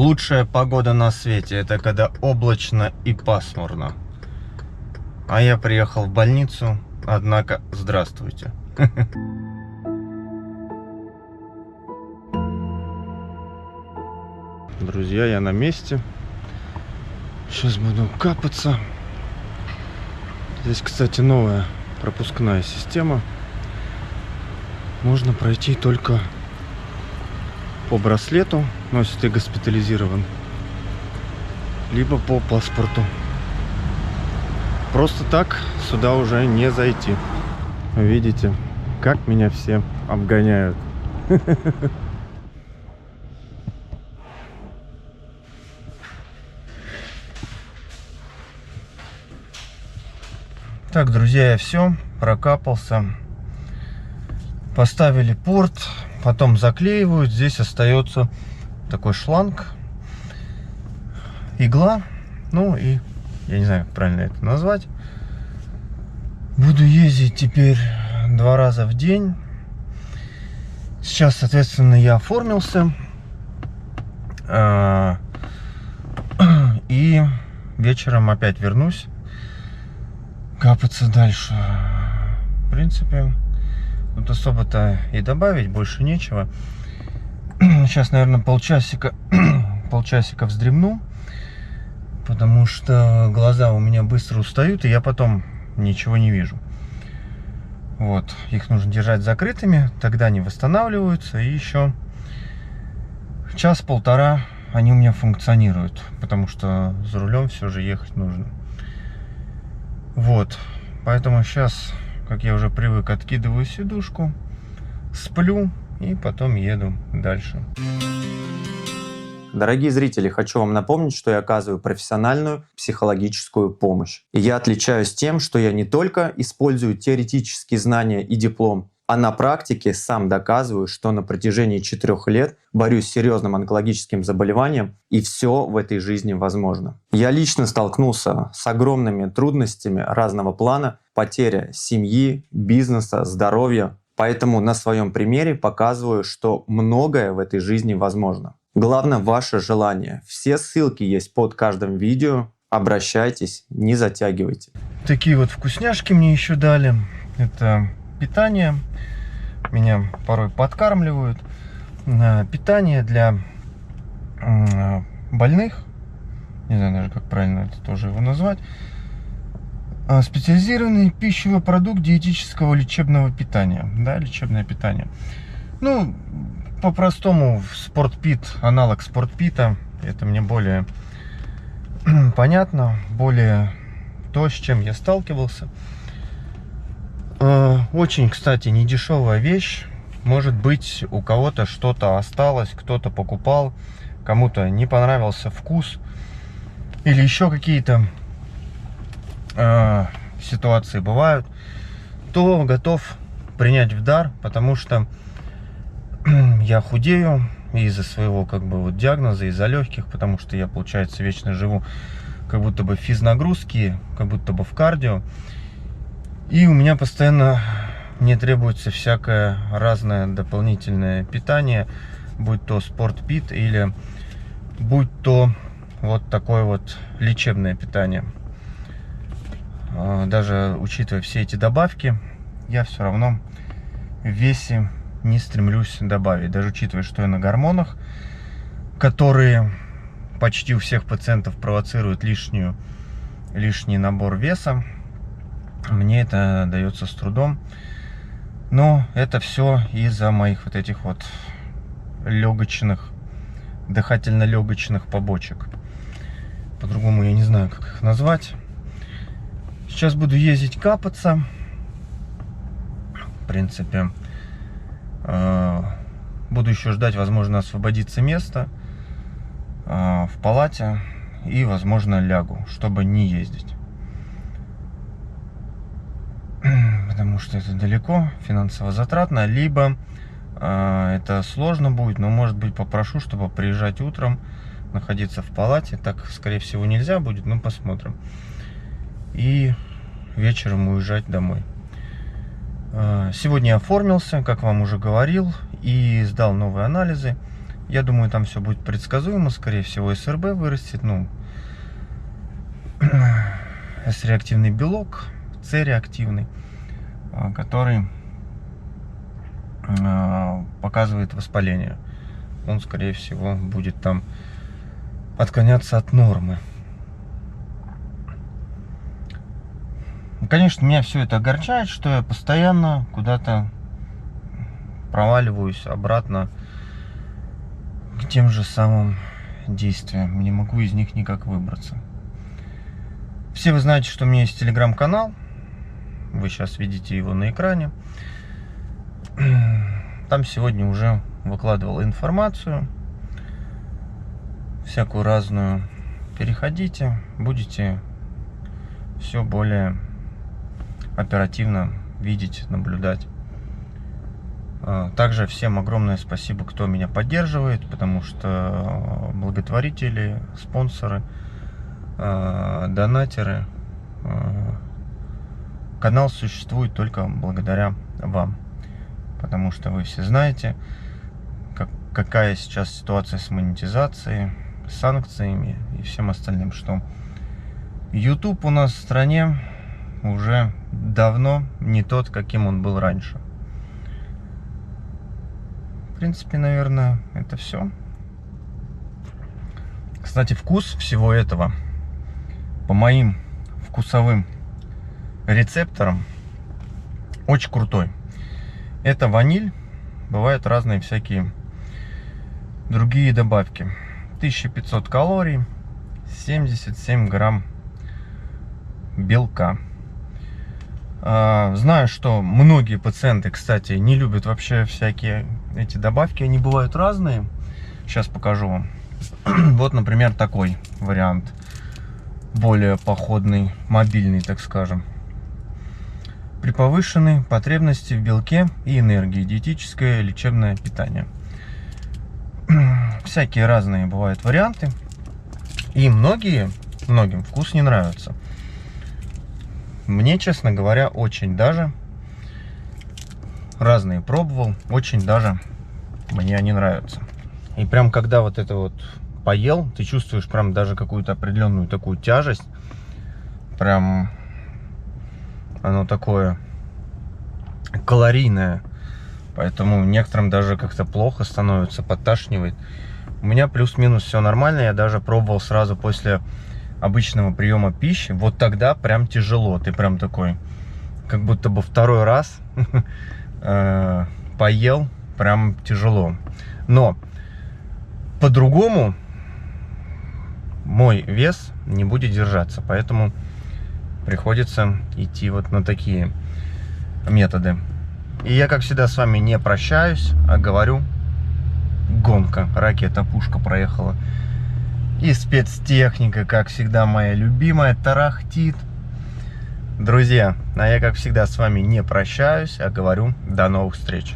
Лучшая погода на свете — это когда облачно и пасмурно. А я приехал в больницу, однако здравствуйте. Друзья, я на месте. Сейчас буду капаться. Здесь, кстати, новая пропускная система. Можно пройти только по браслету, но если ты госпитализирован, либо по паспорту. Просто так сюда уже не зайти. Видите, как меня все обгоняют. Так, друзья, я все прокапался. Поставили порт, потом заклеивают. Здесь остается такой шланг, игла, ну и я не знаю, как правильно это назвать. Буду ездить теперь 2 раза в день. Сейчас, соответственно, я оформился. И вечером опять вернусь капаться дальше. В принципе, тут особо-то и добавить больше нечего. Сейчас, наверное, полчасика вздремну, потому что глаза у меня быстро устают, и я потом ничего не вижу. Вот, их нужно держать закрытыми, тогда они восстанавливаются, и еще час-полтора они у меня функционируют, потому что за рулем все же ехать нужно. Вот, поэтому сейчас, как я уже привык, откидываю сидушку, сплю и потом еду дальше. Дорогие зрители, хочу вам напомнить, что я оказываю профессиональную психологическую помощь. И я отличаюсь тем, что я не только использую теоретические знания и диплом, а на практике сам доказываю, что на протяжении 4 лет борюсь с серьезным онкологическим заболеванием, и все в этой жизни возможно. Я лично столкнулся с огромными трудностями разного плана: потеря семьи, бизнеса, здоровья. Поэтому на своем примере показываю, что многое в этой жизни возможно. Главное — ваше желание. Все ссылки есть под каждым видео. Обращайтесь, не затягивайте. Такие вот вкусняшки мне еще дали. Это питание. Меня порой подкармливают. Питание для больных. Не знаю даже, как правильно это тоже его назвать. Специализированный пищевой продукт диетического лечебного питания. Да, лечебное питание. Ну, по-простому, спортпит, аналог спортпита. Это мне более понятно, более то, с чем я сталкивался. Очень, кстати, недешевая вещь. Может быть, у кого-то что-то осталось, кто-то покупал, кому-то не понравился вкус или еще какие-то ситуации бывают, то готов принять в дар, потому что я худею из-за своего вот диагноза, из-за легких, потому что я, получается, вечно живу как будто бы в физнагрузке, как будто бы в кардио, и у меня постоянно мне требуется всякое разное дополнительное питание, будь то спортпит или будь то вот такое вот лечебное питание. Даже учитывая все эти добавки, я все равно в весе не стремлюсь добавить. Даже учитывая, что я на гормонах, которые почти у всех пациентов провоцируют лишний набор веса, мне это дается с трудом. Но это все из-за моих вот этих вот дыхательно-легочных побочек. По-другому я не знаю, как их назвать. Сейчас буду ездить капаться. В принципе, буду еще ждать, возможно, освободится место в палате, и, возможно, лягу, чтобы не ездить. Потому что это далеко, финансово затратно, либо это сложно будет, но, может быть, попрошу, чтобы приезжать утром, находиться в палате. Так, скорее всего, нельзя будет, но посмотрим. И вечером уезжать домой. Сегодня я оформился, как вам уже говорил, и сдал новые анализы. Я думаю, там все будет предсказуемо. Скорее всего, СРБ вырастет. Ну, С-реактивный белок, С-реактивный, который показывает воспаление. Он, скорее всего, будет там отклоняться от нормы. Конечно, меня все это огорчает, что я постоянно куда-то проваливаюсь обратно к тем же самым действиям. Не могу из них никак выбраться. Все вы знаете, что у меня есть телеграм-канал. Вы сейчас видите его на экране. Там сегодня уже выкладывал информацию всякую разную. Переходите, будете все более оперативно видеть, наблюдать. Также всем огромное спасибо, кто меня поддерживает, потому что благотворители, спонсоры, донатеры, канал существует только благодаря вам, потому что вы все знаете, какая сейчас ситуация с монетизацией, санкциями и всем остальным, что YouTube у нас в стране уже давно не тот, каким он был раньше. В принципе, наверное, это все. Кстати, вкус всего этого по моим вкусовым рецепторам очень крутой. Это ваниль, бывают разные всякие другие добавки. 1500 калорий, 77 грамм белка. Знаю, что многие пациенты, кстати, не любят вообще всякие эти добавки. Они бывают разные. Сейчас покажу вам. Вот, например, такой вариант. Более походный, мобильный, так скажем. При повышенной потребности в белке и энергии. Диетическое лечебное питание. Всякие разные бывают варианты. И многим вкус не нравится. Мне, честно говоря, очень даже. Разные пробовал. Очень даже мне они нравятся. И прям когда вот это вот поел, ты чувствуешь прям даже какую-то определенную такую тяжесть. Прям оно такое калорийное. Поэтому некоторым даже как-то плохо становится, подташнивает. У меня плюс-минус все нормально. Я даже пробовал сразу после обычного приема пищи. Вот тогда прям тяжело. Ты прям такой, как будто бы второй раз поел. Прям тяжело. Но по-другому мой вес не будет держаться. Поэтому приходится идти вот на такие методы. И я, как всегда, с вами не прощаюсь, а говорю: гонка, ракета, пушка проехала. И спецтехника, как всегда, моя любимая, тарахтит. Друзья, а я, как всегда, с вами не прощаюсь, а говорю: до новых встреч.